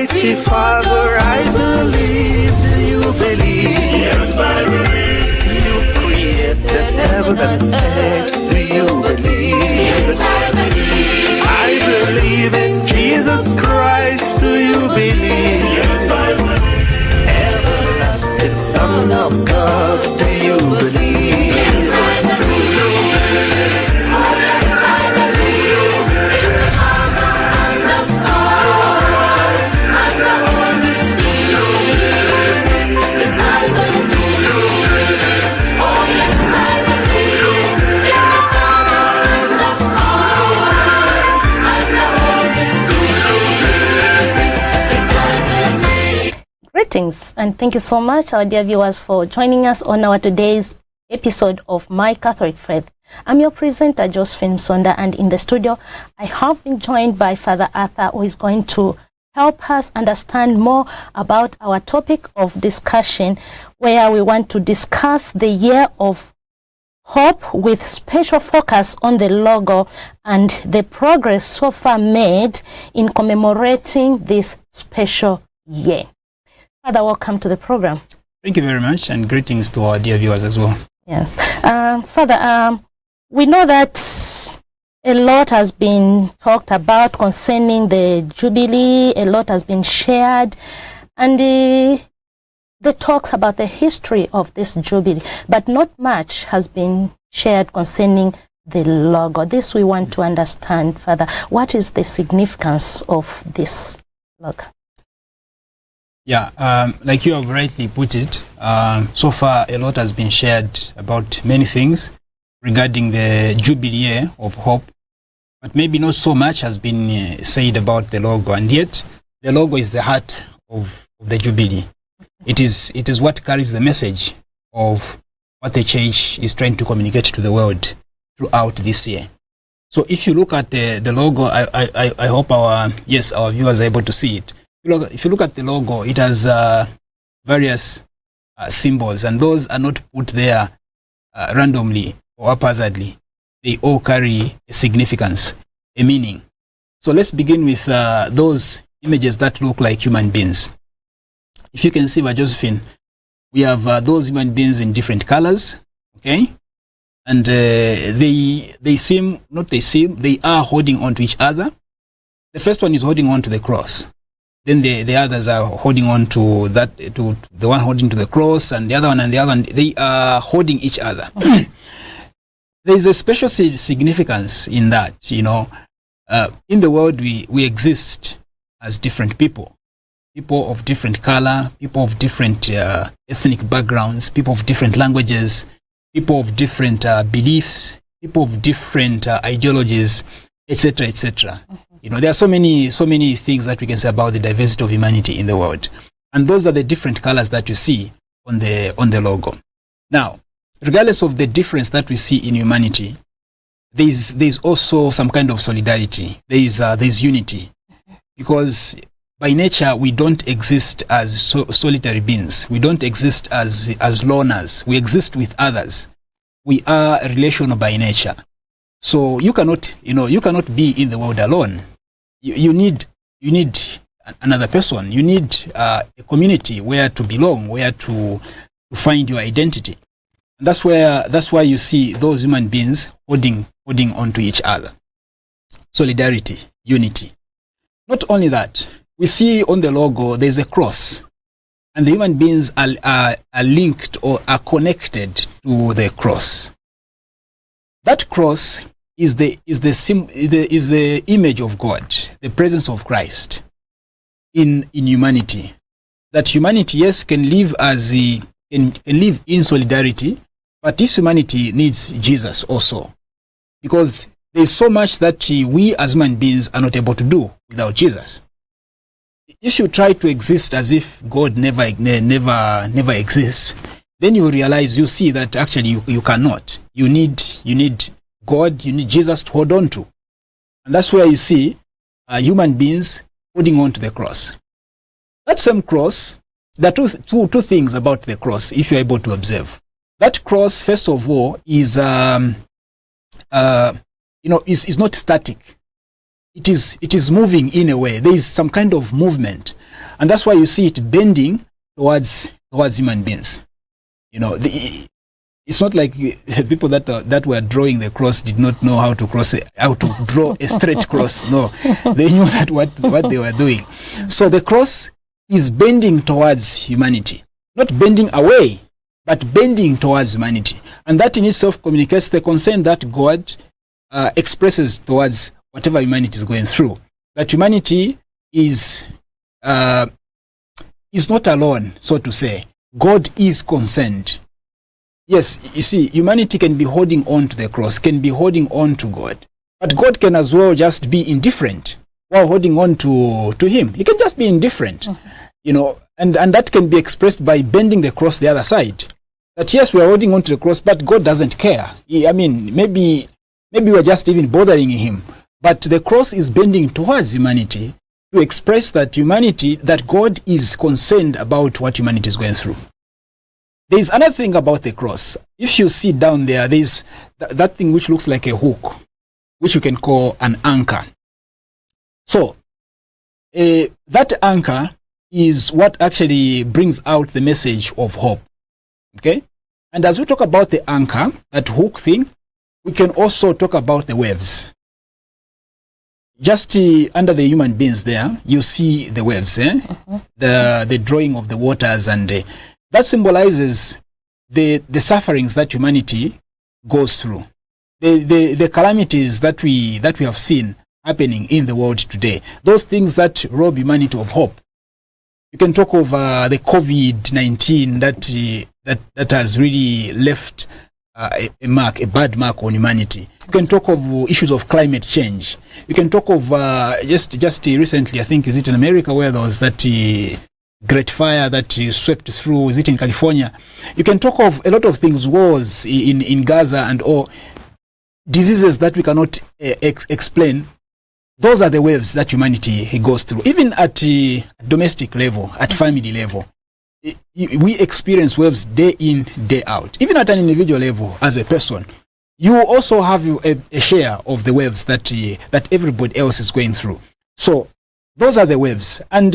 Almighty Father, I believe. Do you believe? Yes, I believe. You created heaven and earth. Do you believe? Yes, I believe. I believe in Jesus Christ. Do you believe? Yes, I believe. Everlasting Son of God. Do you believe? Yes, I believe. Oh, yes, I believe. In the Father and the Son and the Holy Spirit. Yes, I believe. Oh, yes, I believe. In the Father and the Son and the Holy Spirit. Yes, I believe. Greetings and thank you so much, our dear viewers, for joining us on our today's episode of My Catholic Faith. I'm your presenter, Josephine Sonda, and in the studio, I have been joined by Father Arthur, who is going to help us understand more about our topic of discussion, where we want to discuss the year of hope with special focus on the logo and the progress so far made in commemorating this special year. Father, welcome to the program. Thank you very much, and greetings to our dear viewers as well. Yes. Father, we know that a lot has been talked about concerning the Jubilee, a lot has been shared, and the talks about the history of this Jubilee, but not much has been shared concerning the logo. This we want to understand, Father. What is the significance of this logo? Yeah, like you have rightly put it, so far a lot has been shared about many things regarding the Jubilee year of hope, but maybe not so much has been said about the logo, and yet the logo is the heart of the Jubilee. It is what carries the message of what the church is trying to communicate to the world throughout this year. So if you look at the logo, I hope our viewers are able to see it. If you look at the logo, it has various symbols, and those are not put there randomly or haphazardly. They all carry a significance, a meaning. So let's begin with those images that look like human beings. If you can see by Josephine, we have those human beings in different colors, okay? And they are holding on to each other. The first one is holding on to the cross. Then the others are holding on to to the one holding to the cross, and the other one and the other one, they are holding each other. There is a special significance in that, you know. In the world, we exist as different people of different color, people of different ethnic backgrounds, people of different languages, people of different beliefs, people of different ideologies, etc., etc. You know, there are so many things that we can say about the diversity of humanity in the world, and those are the different colors that you see on the logo. Now, regardless of the difference that we see in humanity, there's also some kind of solidarity. There's unity, because by nature we don't exist as solitary beings. We don't exist as loners. We exist with others. We are relational by nature. So you cannot be in the world alone. You need another person. You need a community where to belong, where to find your identity. And that's why you see those human beings holding on to each other. Solidarity, unity. Not only that, we see on the logo there's a cross, and the human beings are linked or are connected to the cross. That cross is the image of God, the presence of Christ in humanity. That humanity, yes, can live can live in solidarity, but this humanity needs Jesus also, because there's so much that we as human beings are not able to do without Jesus. If you try to exist as if God never exists, then you realize, you see that actually you cannot. You need God, you need Jesus to hold on to. And that's where you see human beings holding on to the cross. That same cross, there are two things about the cross, if you're able to observe. That cross, first of all, is not static. It is moving in a way. There is some kind of movement. And that's why you see it bending towards human beings. You know, it's not like people that were drawing the cross did not know how to draw a straight cross. No, they knew that what they were doing. So the cross is bending towards humanity, not bending away, but bending towards humanity. And that in itself communicates the concern that God expresses towards whatever humanity is going through. That humanity is not alone, so to say. God is concerned. Yes, you see, humanity can be holding on to the cross, can be holding on to God. But God can as well just be indifferent while holding on to him. He can just be indifferent, you know, and that can be expressed by bending the cross the other side. That yes, we are holding on to the cross, but God doesn't care. I mean, maybe we're just even bothering him. But the cross is bending towards humanity to express that God is concerned about what humanity is going through. There is another thing about the cross. If you see down there, there's that thing which looks like a hook, which you can call an anchor. So that anchor is what actually brings out the message of hope. Okay? And as we talk about the anchor, that hook thing, we can also talk about the waves. Just under the human beings there, you see the waves, the drawing of the waters, and that symbolizes the sufferings that humanity goes through, the calamities that we have seen happening in the world today, those things that rob humanity of hope. You can talk of the COVID-19 that has really left a bad mark on humanity. You can talk of issues of climate change. You can talk of just recently, I think, is it in America, where there was that great fire that swept through, is it in California? You can talk of a lot of things, wars in Gaza and all, diseases that we cannot explain. Those are the waves that humanity goes through. Even at domestic level, at family level, we experience waves day in, day out. Even at an individual level, as a person, you also have a share of the waves that everybody else is going through. So those are the waves. And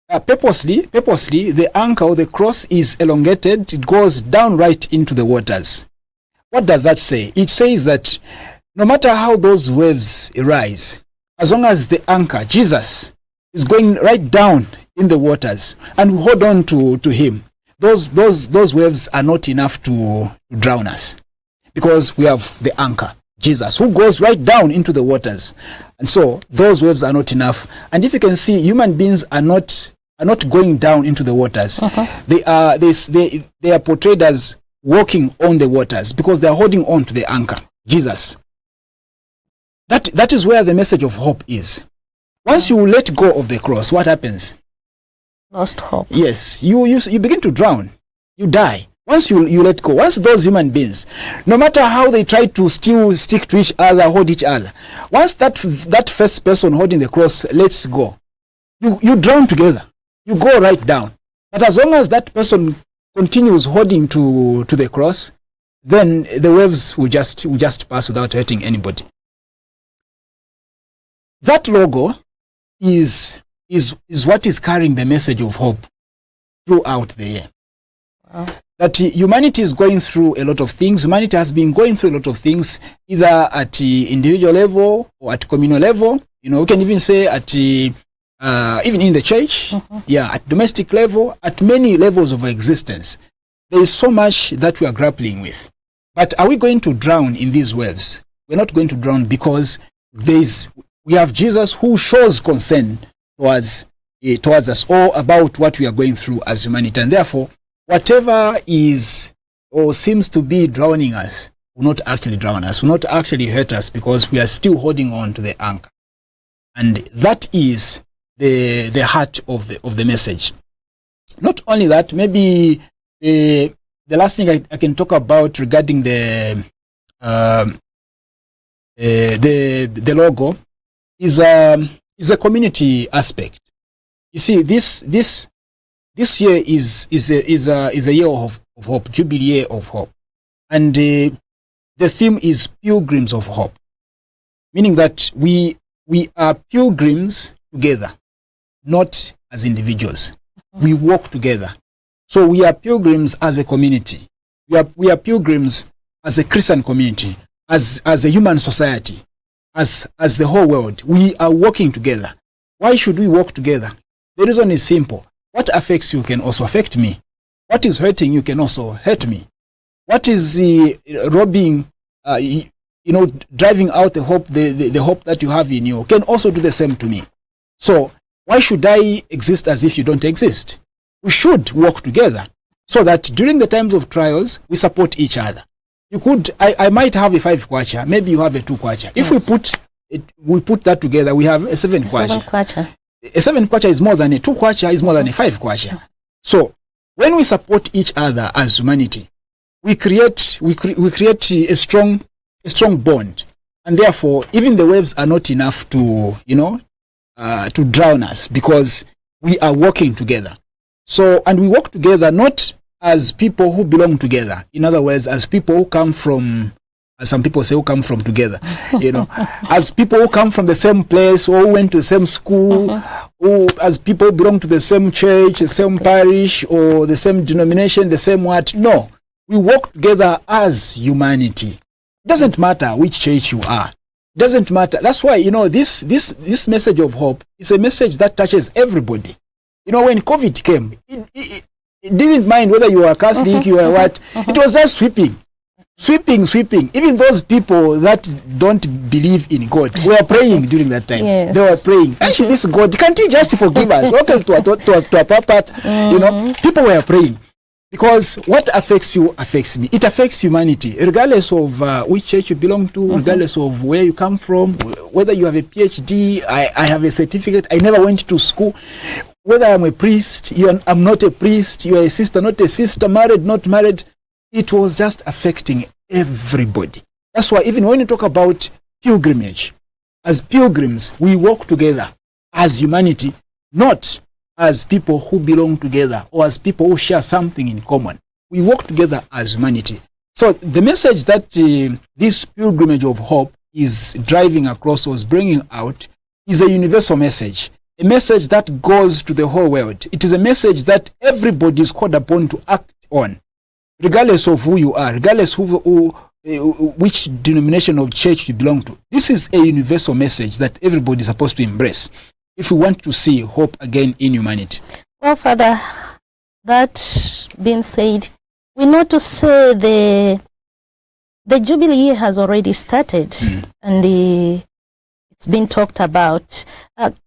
purposely, the anchor or the cross is elongated. It goes down right into the waters. What does that say? It says that no matter how those waves rise, as long as the anchor, Jesus, is going right down in the waters and we hold on to him, those waves are not enough to drown us, because we have the anchor, Jesus, who goes right down into the waters. And so those waves are not enough. And if you can see, human beings are not going down into the waters. They are portrayed as walking on the waters because they are holding on to the anchor, Jesus. That is where the message of hope is. Once you let go of the cross, what happens? Lost hope. Yes, you begin to drown. You die. Once you let go, once those human beings, no matter how they try to still stick to each other, hold each other, once that first person holding the cross lets go, you drown together. You go right down. But as long as that person continues holding to the cross, then the waves will just pass without hurting anybody. That logo is what is carrying the message of hope throughout the year. Wow. That humanity is going through a lot of things. Humanity has been going through a lot of things, either at the individual level or at communal level. You know, we can even say at even in the church, at domestic level, at many levels of existence. There is so much that we are grappling with. But are we going to drown in these waves? We're not going to drown, because we have Jesus who shows concern towards us all about what we are going through as humanity. And therefore, whatever is or seems to be drowning us will not actually drown us, will not actually hurt us, because we are still holding on to the anchor. And that is the heart of the message. Not only that, maybe the last thing I can talk about regarding the logo is the community aspect. You see, this year is a year of hope, Jubilee year of hope, and the theme is Pilgrims of Hope, meaning that we are pilgrims together. not as individuals. We walk together. So we are pilgrims as a community. We are pilgrims as a Christian community, as a human society, as the whole world. We are walking together. Why should we walk together? The reason is simple. What affects you can also affect me. What is hurting you can also hurt me. What is robbing, driving out the hope, the hope that you have in you can also do the same to me. So why should I exist as if you don't exist? We should work together so that during the times of trials, we support each other. I might have a 5 kwacha, maybe you have a 2 kwacha. Yes. If we put that together, we have a 7 kwacha. A 7 kwacha is more than a 2 kwacha, is more than a 5 kwacha. So when we support each other as humanity, we create a strong bond, and therefore even the waves are not enough to drown us, because we are working together. So, and we work together not as people who belong together. In other words, as people who come from, as some people say, who come from together, as people who come from the same place, or who went to the same school, or as people who belong to the same church, the same parish, or the same denomination, the same what. No, we work together as humanity. It doesn't matter which church you are. It doesn't matter. That's why, this message of hope is a message that touches everybody. When COVID came, it didn't mind whether you were Catholic, you were what. It was just sweeping. Even those people that don't believe in God were praying during that time. Yes. They were praying. Actually, this God, can't he just forgive us? Okay, to a purpose. People were praying. Because what affects you affects me. It affects humanity, regardless of which church you belong to, regardless of where you come from, whether you have a PhD, I have a certificate, I never went to school, whether I'm a priest, I'm not a priest, you're a sister, not a sister, married, not married. It was just affecting everybody. That's why even when you talk about pilgrimage, as pilgrims, we walk together as humanity, not as people who belong together or as people who share something in common. We walk together as humanity. So the message that this pilgrimage of hope is driving across, or is bringing out, is a universal message. A message that goes to the whole world. It is a message that everybody is called upon to act on, regardless of who you are, regardless which denomination of church you belong to. This is a universal message that everybody is supposed to embrace if we want to see hope again in humanity. Well, Father, that being said, we know to say the Jubilee year has already started, and it's been talked about.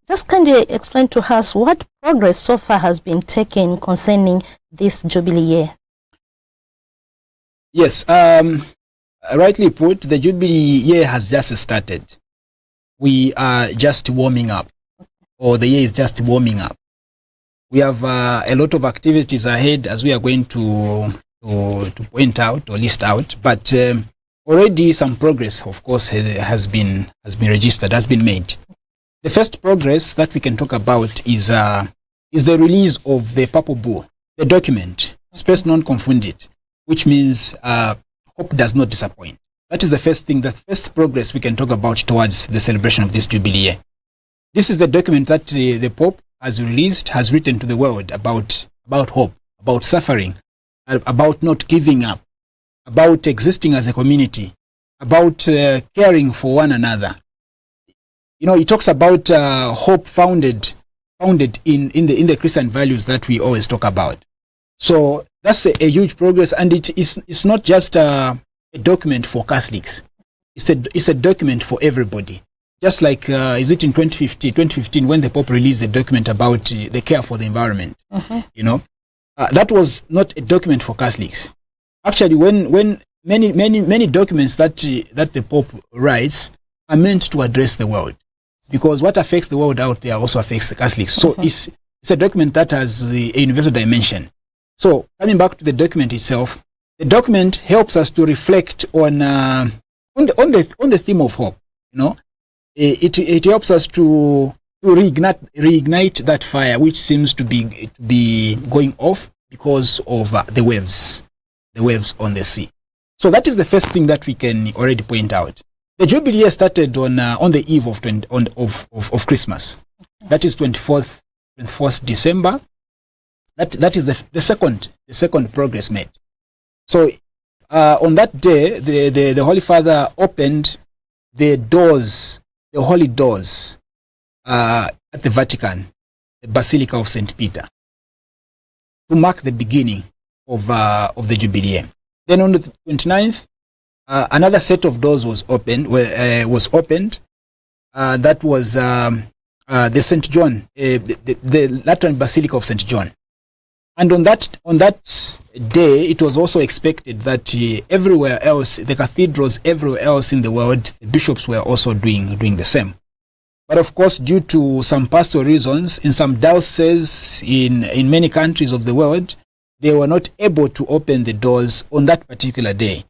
Just can you explain to us what progress so far has been taken concerning this Jubilee year? Yes, rightly put, the Jubilee year has just started. We are just warming up, or the year is just warming up. We have a lot of activities ahead, as we are going to point out or list out, but already some progress, of course, has been registered, has been made. The first progress that we can talk about is the release of the Purple Bull, the document, Space Non-Confunded, which means hope does not disappoint. That is the first thing, the first progress we can talk about towards the celebration of this Jubilee year. This is the document that the Pope has released, has written to the world about hope, about suffering, about not giving up, about existing as a community, about caring for one another. He talks about hope founded in the Christian values that we always talk about. So that's a huge progress, and it's not just a document for Catholics. It's a document for everybody. Just like, is it in 2015 when the Pope released the document about the care for the environment? That was not a document for Catholics. Actually, when many documents that the Pope writes are meant to address the world, because what affects the world out there also affects the Catholics. So it's a document that has a universal dimension. So coming back to the document itself, the document helps us to reflect on the theme of hope. It helps us to reignite that fire which seems to be going off because of the waves on the sea. So that is the first thing that we can already point out. The Jubilee year started on the eve of Christmas. That is 24th 24th December. That is the second progress made. So on that day, the Holy Father opened the doors, the holy doors at the Vatican, the Basilica of St. Peter, to mark the beginning of the Jubilee. Then on the 29th, another set of doors was opened. That was the St. John, the Lateran Basilica of St. John. And on that day, it was also expected that everywhere else, the cathedrals everywhere else in the world, the bishops were also doing the same. But of course, due to some pastoral reasons, in some dioceses in many countries of the world, they were not able to open the doors on that particular day.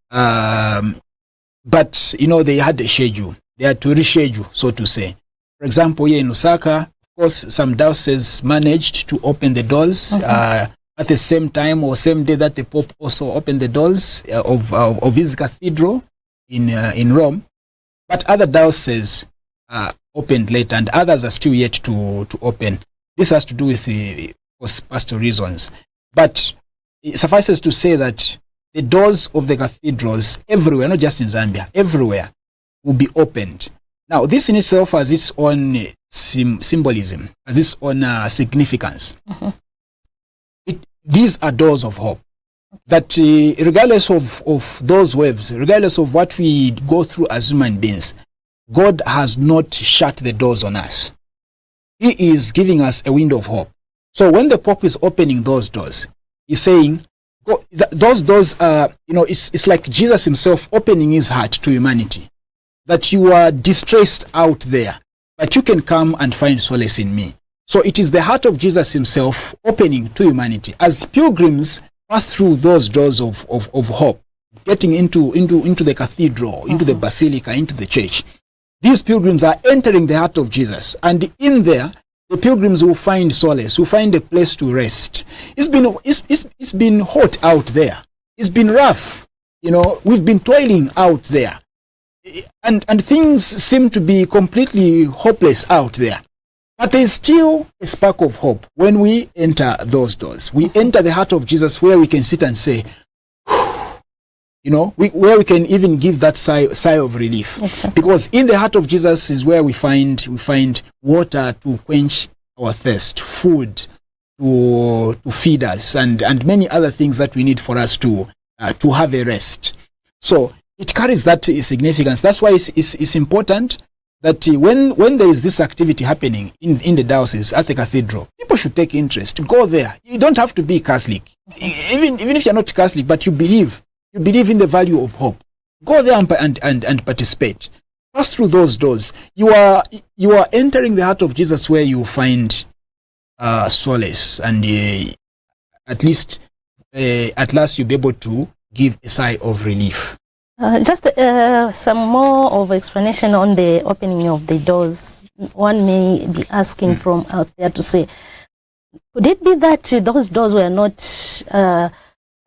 But, they had a schedule. They had to reschedule, so to say. For example, here in Lusaka, of course, some dioceses managed to open the doors at the same time or same day that the Pope also opened the doors of his cathedral in Rome. But other dioceses opened later, and others are still yet to open. This has to do with pastoral reasons. But it suffices to say that the doors of the cathedrals everywhere, not just in Zambia, everywhere, will be opened. Now, this in itself has its own symbolism, has its own significance. These are doors of hope. That regardless of those waves, regardless of what we go through as human beings, God has not shut the doors on us. He is giving us a window of hope. So when the Pope is opening those doors, he's saying, those doors are, it's like Jesus himself opening his heart to humanity. That you are distressed out there, but you can come and find solace in me. So it is the heart of Jesus himself opening to humanity. As pilgrims pass through those doors of hope, getting into the cathedral, into the basilica, into the church, these pilgrims are entering the heart of Jesus. And in there, the pilgrims will find solace, will find a place to rest. It's been hot out there. It's been rough. We've been toiling out there. And things seem to be completely hopeless out there. But there's still a spark of hope when we enter those doors. We enter the heart of Jesus, where we can sit and say, where we can even give that sigh of relief. Exactly. Because in the heart of Jesus is where we find water to quench our thirst, food to feed us, and many other things that we need for us to have a rest. So it carries that significance. That's why it's important that when there is this activity happening in the diocese at the cathedral, people should take interest. Go there. You don't have to be Catholic, even if you're not Catholic, but you believe in the value of hope. Go there and participate. Pass through those doors. You are entering the heart of Jesus, where you find solace, and at last you'll be able to give a sigh of relief. Just some more of explanation on the opening of the doors. One may be asking from out there to say, could it be that those doors were not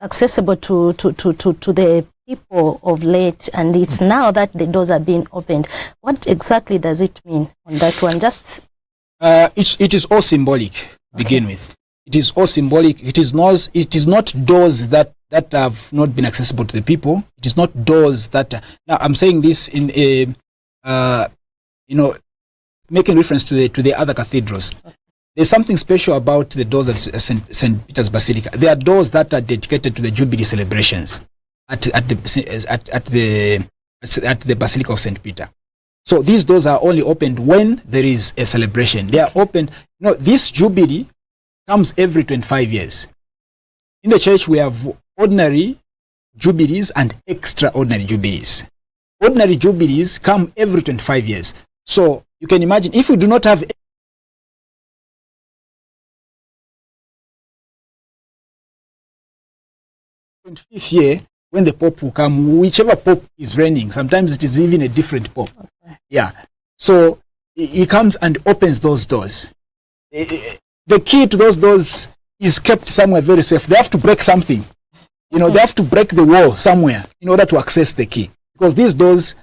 accessible to the people of late, and it's now that the doors are being opened? What exactly does it mean on that one? Just it is all symbolic to begin with. It is all symbolic. It is not doors that have not been accessible to the people. It is not doors that now I'm saying this in making reference to the other cathedrals. There's something special about the doors at St. Peter's Basilica. There are doors that are dedicated to the Jubilee celebrations at the Basilica of St. Peter. So these doors are only opened when there is a celebration. They are opened. This Jubilee comes every 25 years. In the church, we have ordinary jubilees and extraordinary jubilees. Ordinary jubilees come every 25 years. So you can imagine, if we do not have 25th year, when the Pope will come, whichever Pope is reigning, sometimes it is even a different Pope. Okay. Yeah. So he comes and opens those doors. The key to those doors is kept somewhere very safe. They have to break something. They have to break the wall somewhere in order to access the key, because these doors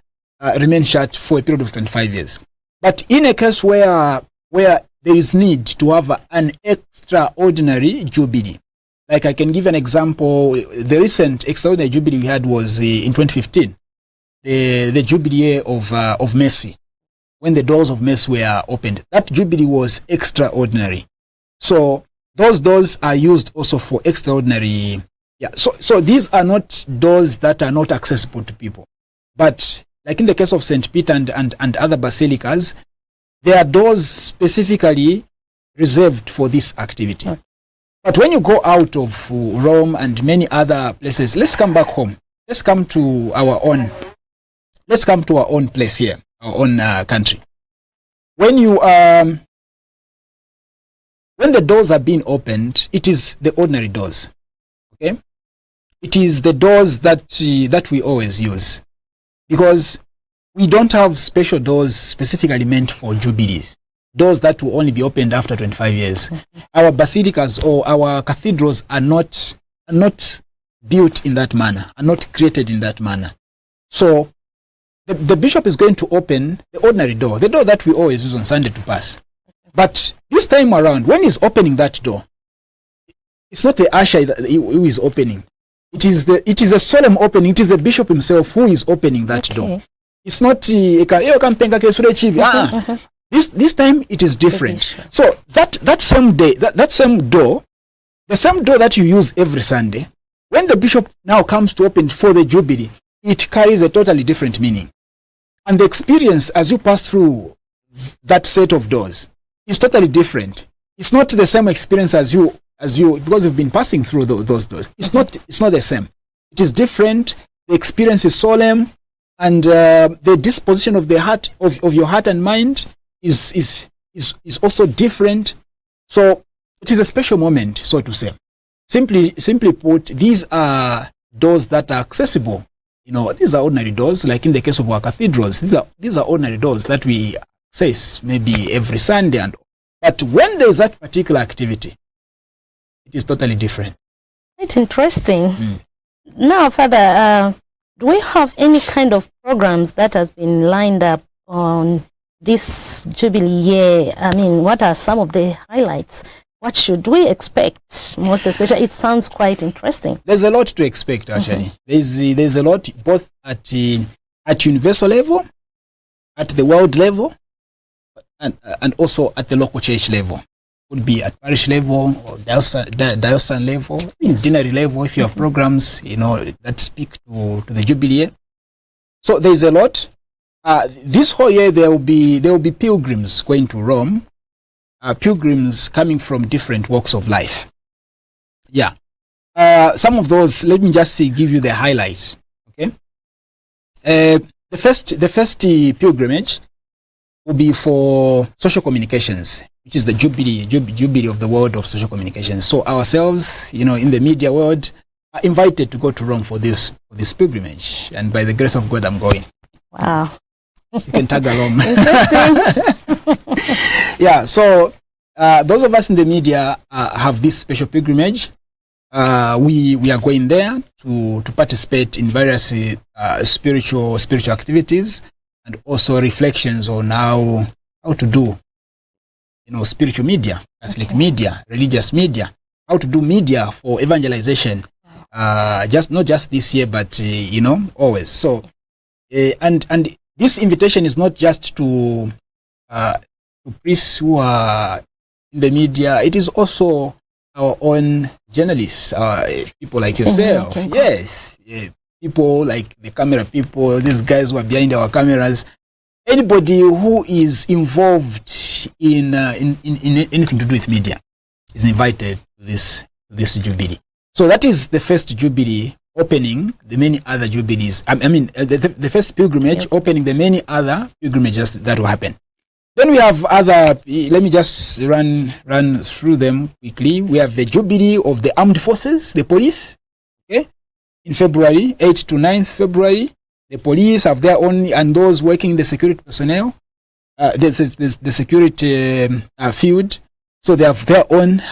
remain shut for a period of 25 years. But in a case where there is need to have an extraordinary jubilee. Like I can give an example. The recent extraordinary jubilee we had was in 2015, the jubilee of mercy, when the doors of mercy were opened. That jubilee was extraordinary. So those doors are used also for extraordinary. Yeah. So these are not doors that are not accessible to people, but like in the case of St. Peter and other basilicas, there are doors specifically reserved for this activity. Okay. But when you go out of Rome and many other places, let's come back home. Let's come to our own place here, our own country. When the doors are being opened, it is the ordinary doors. Okay, it is the doors that we always use, because we don't have special doors specifically meant for jubilees. Doors that will only be opened after 25 years. Our basilicas or our cathedrals are not built in that manner, are not created in that manner. So the bishop is going to open the ordinary door, the door that we always use on Sunday to pass. But this time around, when he's opening that door, it's not the usher who is opening. It is a solemn opening. It is the bishop himself who is opening that door. It's not this time it is different. So that same day, that same door, the same door that you use every Sunday, when the bishop now comes to open for the jubilee, it carries a totally different meaning. And the experience as you pass through that set of doors is totally different. It's not the same experience as you because you've been passing through those doors. It's not the same. It is different. The experience is solemn, and the disposition of the heart of your heart and mind is also different. So it is a special moment, so to say. Simply put, these are doors that are accessible. These are ordinary doors, like in the case of our cathedrals. These are ordinary doors that we access maybe every Sunday, but when there's that particular activity, it is totally different. It's interesting. Now, Father, do we have any kind of programs that has been lined up on this Jubilee year? I mean, what are some of the highlights? What should we expect, most especially? It sounds quite interesting. There's a lot to expect, actually. There's a lot, both at universal level, at the world level, and also at the local church level. Could be at parish level or diocesan level, deanery level, if you have programs, that speak to the Jubilee. So there's a lot. This whole year there will be pilgrims going to Rome, pilgrims coming from different walks of life. Yeah. Some of those, let me just give you the highlights. Okay. The first pilgrimage will be for social communications, which is the jubilee of the world of social communications. So ourselves, in the media world, are invited to go to Rome for this pilgrimage, and by the grace of God, I'm going. Wow. You can tag along. Interesting. Yeah. So those of us in the media have this special pilgrimage. We are going there to participate in various spiritual activities, and also reflections on how to do spiritual media, Catholic media, religious media, how to do media for evangelization, not just this year, but always. So and this invitation is not just to priests who are in the media. It is also our own journalists, people like yourself. Yes, people like the camera people, these guys who are behind our cameras. Anybody who is involved in anything to do with media is invited to this jubilee. So that is the first jubilee opening the many other jubilees. The first pilgrimage opening the many other pilgrimages that will happen. Then we have other. Let me just run through them quickly. We have the jubilee of the armed forces, the police. Okay, in February, 8th to 9th February. The police have their own, and those working in the security personnel, the security field. So they have their own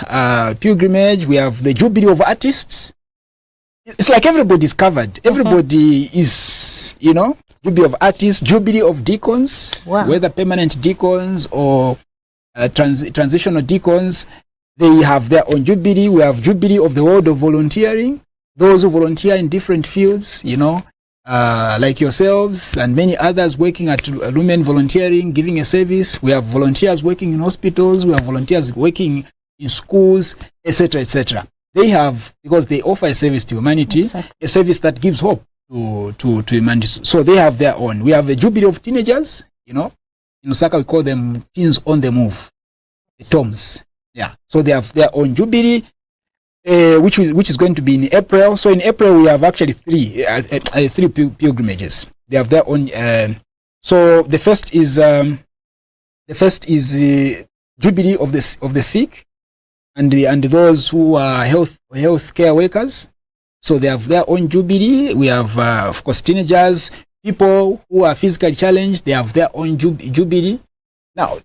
pilgrimage. We have the Jubilee of Artists. It's like everybody's covered. Everybody is, Jubilee of Artists, Jubilee of Deacons, whether permanent deacons or transitional deacons, they have their own jubilee. We have jubilee of the world of volunteering, those who volunteer in different fields, like yourselves and many others working at Lumen volunteering, giving a service. We have volunteers working in hospitals. We have volunteers working in schools, etc., etc. They have, because they offer a service to humanity, exactly, a service that gives hope to humanity. So they have their own. We have the jubilee of teenagers. In Osaka we call them teens on the move, the TOMs. Yeah. So they have their own jubilee, which is going to be in April. So in April we have actually three pilgrimages. They have their own. So the first is jubilee of the sick, and those who are health care workers. So they have their own jubilee. We have of course teenagers, people who are physically challenged. They have their own jubilee. Now,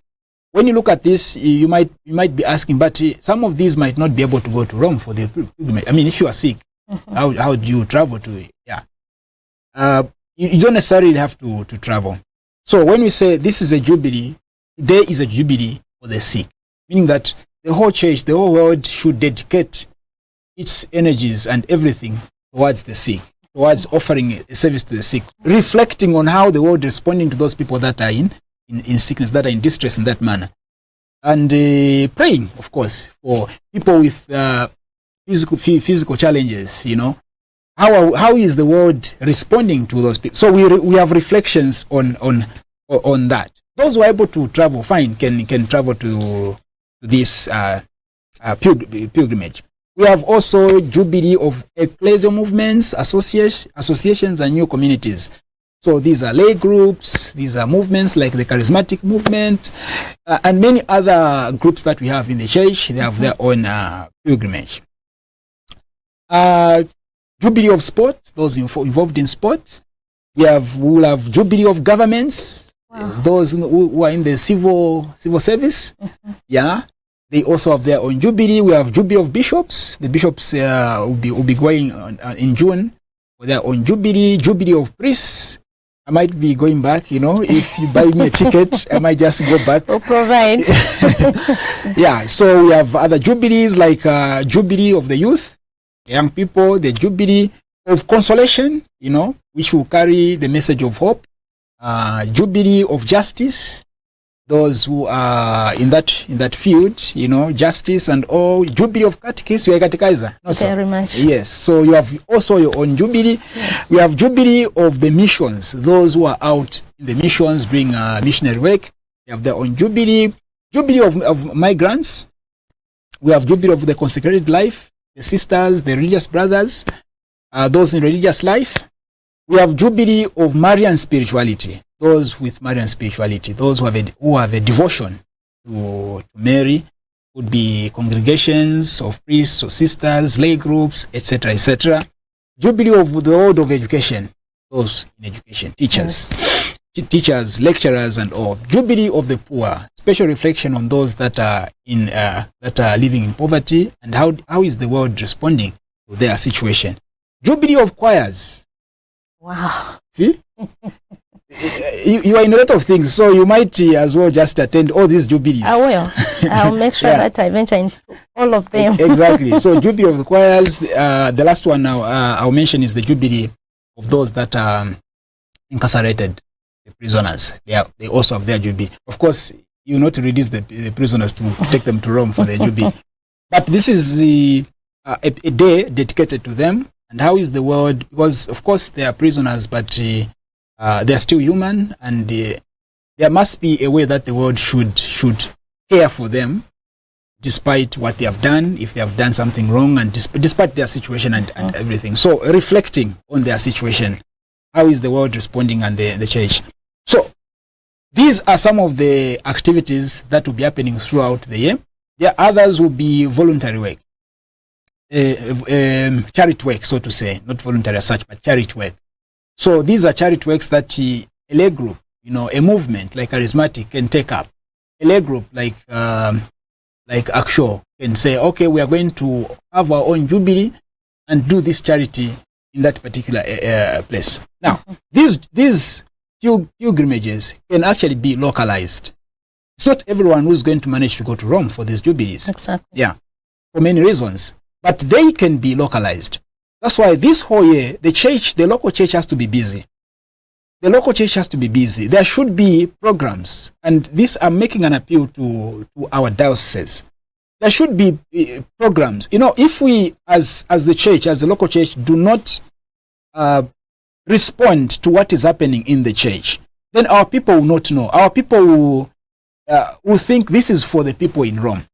when you look at this, you might be asking, but some of these might not be able to go to Rome for the pilgrimage. I mean, if you are sick, how do you travel to it? Yeah, you don't necessarily have to travel. So when we say this is a jubilee, today is a jubilee for the sick, meaning that the whole church, the whole world should dedicate its energies and everything towards the sick, towards offering a service to the sick, reflecting on how the world is responding to those people that are in sickness, that are in distress in that manner. And praying, of course, for people with physical challenges, How is the world responding to those people? So we have reflections on that. Those who are able to travel, fine, can travel to this pilgrimage. We have also jubilee of ecclesial movements, associations, and new communities. So these are lay groups, these are movements like the charismatic movement, and many other groups that we have in the church. They have their own pilgrimage. Jubilee of sport, those involved in sport. We will have jubilee of governments, those who are in the civil service. Yeah, they also have their own jubilee. We have jubilee of bishops. The bishops will be going in June for their own jubilee. Jubilee of priests. I might be going back, if you buy me a ticket, I might just go back. We'll provide. Yeah, so we have other jubilees like jubilee of the youth, young people, the jubilee of consolation, which will carry the message of hope, jubilee of justice, those who are in that field, justice and all, jubilee of catechism, you are a catechizer. No, very much. Yes, so you have also your own jubilee. Yes. We have jubilee of the missions, those who are out in the missions doing missionary work. They have their own jubilee. Jubilee of migrants. We have jubilee of the consecrated life, the sisters, the religious brothers, those in religious life. We have jubilee of Marian spirituality, those with Marian spirituality, those who have a devotion to Mary, would be congregations of priests or sisters, lay groups, etc., etc. Jubilee of the world of education, those in education, teachers, teachers, lecturers, and all. Jubilee of the poor, special reflection on those that are living in poverty, and how is the world responding to their situation. Jubilee of choirs. Wow. See? You are in a lot of things, so you might as well just attend all these jubilees. I will. I'll make sure that I venture into all of them. Exactly. So jubilee of the choirs. The last one now I'll mention is the jubilee of those that are incarcerated, the prisoners. They also have their jubilee. Of course, you not release the prisoners to take them to Rome for the jubilee, but this is a day dedicated to them. And how is the world? Because of course they are prisoners, but they are still human, and there must be a way that the world should care for them, despite what they have done, if they have done something wrong, and despite their situation and everything. So reflecting on their situation, how is the world responding, and the church. So these are some of the activities that will be happening throughout the year. There are others who will be voluntary work. Charity work, so to say, not voluntary as such, but charity work. So these are charity works that a lay group, a movement like charismatic can take up. A lay group like Actual can say, okay, we are going to have our own jubilee and do this charity in that particular place. Now, these pilgrimages can actually be localized. It's not everyone who's going to manage to go to Rome for these jubilees. Exactly. Yeah, for many reasons. But they can be localized. That's why this whole year, the local church has to be busy. The local church has to be busy. There should be programs, and this I'm making an appeal to our dioceses. There should be programs. You know, if we, as the church, as the local church, do not respond to what is happening in the church, then our people will not know. Our people will think this is for the people in Rome.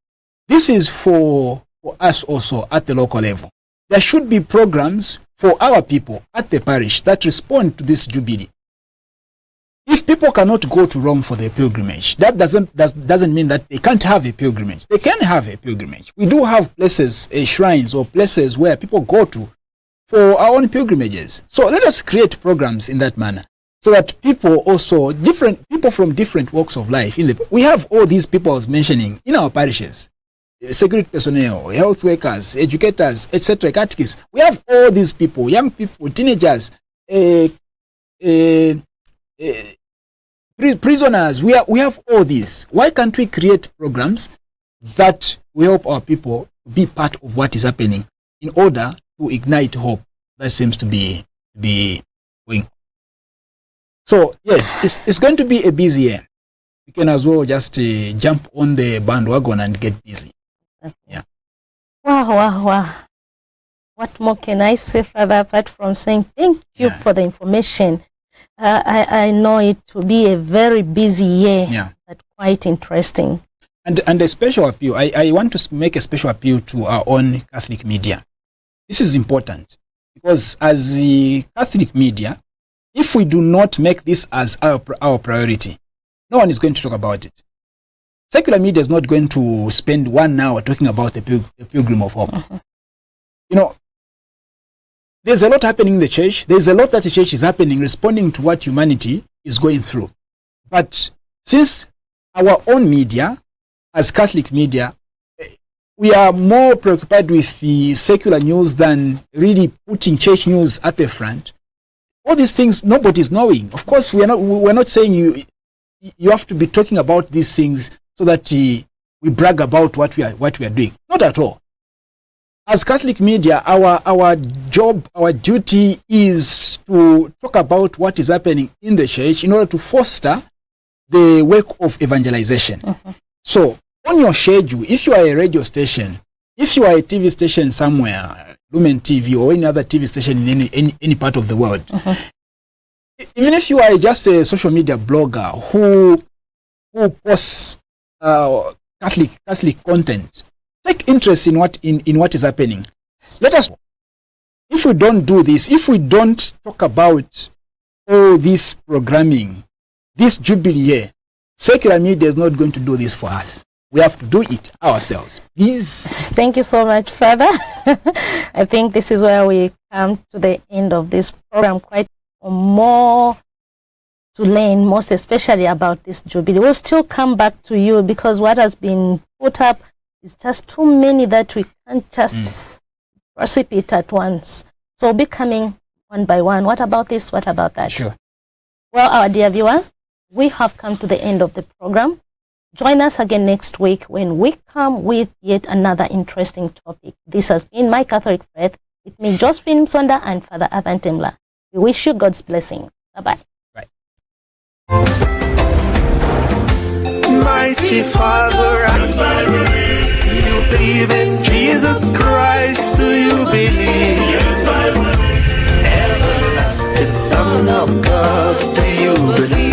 This is for us also at the local level. There should be programs for our people at the parish that respond to this jubilee. If people cannot go to Rome for their pilgrimage, that doesn't mean that they can't have a pilgrimage. They can have a pilgrimage. We do have places, shrines or places where people go to for our own pilgrimages. So let us create programs in that manner, so that people also, different people from different walks of life, we have all these people I was mentioning in our parishes. Security personnel, health workers, educators, etc., catechists. We have all these people, young people, teenagers, prisoners. We have all these. Why can't we create programs that will help our people be part of what is happening in order to ignite hope that seems to be going? So yes, it's going to be a busy year. We can as well just jump on the bandwagon and get busy. Yeah. Wow. What more can I say further apart from saying thank you for the information? I know it will be a very busy year, but quite interesting. And a special appeal, I want to make a special appeal to our own Catholic media. This is important because as the Catholic media, if we do not make this as our priority, no one is going to talk about it. Secular media is not going to spend 1 hour talking about the pilgrim of hope. You know, there's a lot happening in the church. There's a lot that the church is happening, responding to what humanity is going through. But since our own media, as Catholic media, we are more preoccupied with the secular news than really putting church news at the front. All these things nobody's knowing. Of course, we're not saying you have to be talking about these things so that we brag about what we are doing. Not at all. As Catholic media, our job, our duty is to talk about what is happening in the church in order to foster the work of evangelization. So, on your schedule, if you are a radio station, if you are a TV station somewhere, Lumen TV or any other TV station in any part of the world, even if you are just a social media blogger who posts Catholic content, take interest in what is happening. Let us. If we don't do this, if we don't talk about all this programming, this jubilee year, secular media is not going to do this for us. We have to do it ourselves. Please. Thank you so much, Father. I think this is where we come to the end of this program. Quite more to learn, most especially about this jubilee. We'll still come back to you because what has been put up is just too many that we can't just precipitate at once. So we'll be coming one by one. What about this? What about that? Sure. Well, our dear viewers, we have come to the end of the program. Join us again next week when we come with yet another interesting topic. This has been My Catholic Faith with me, Josephine Msonda and Father Arthur NTEMBULA. We wish you God's blessings. Bye-bye. Mighty Father, as I believe, you believe in Jesus Christ, do you believe? Yes, I believe. Everlasting Son of God, do you believe?